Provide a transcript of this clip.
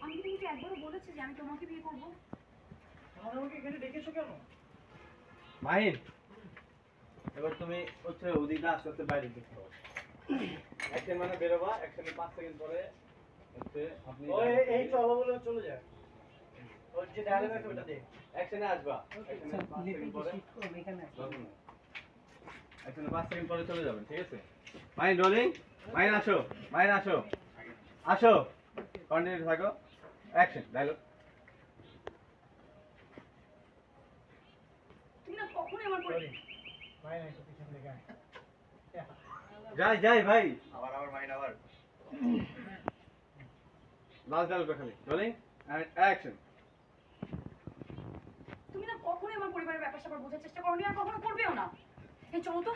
আমি কিন্তু একবারও বলেছি যে আমি তোমাকে বিয়ে করব। তাহলে আমাকে এখানে ডেকেছো কেন? মাহিন, এবার তুমি হচ্ছে ওদিক নাচ করতে বাইরে যেতে হবে। একদিন মানে বেরোবা, একসাথে 5 সেকেন্ড পরে হচ্ছে আপনি এই চলো বলে চলে যায়। ওর যে ডায়লগ আছে ওটা দে। একসাথে আসবা, একসাথে 5 সেকেন্ড পরে একসাথে 5 সেকেন্ড পরে চলে যাবেন, ঠিক আছে? মাহিন রোলিং, মাহিন আসো, মাহিন আসো, আসো, কন্টিনিউ থাকো, অ্যাকশন ডায়লগ। তুমি না কখনোই আমার সরি ভাই না পিছন থেকে আয়। যাই যাই ভাই, আবার মাহিন আবার লাস্ট ডায়লগ খালি রোলিং এন্ড অ্যাকশন। তুমি না কখনোই আমার পরিবারের ব্যাপার স্যাপার বোঝার চেষ্টা করোনি আর কখনো করবেও না। এই চলো তো।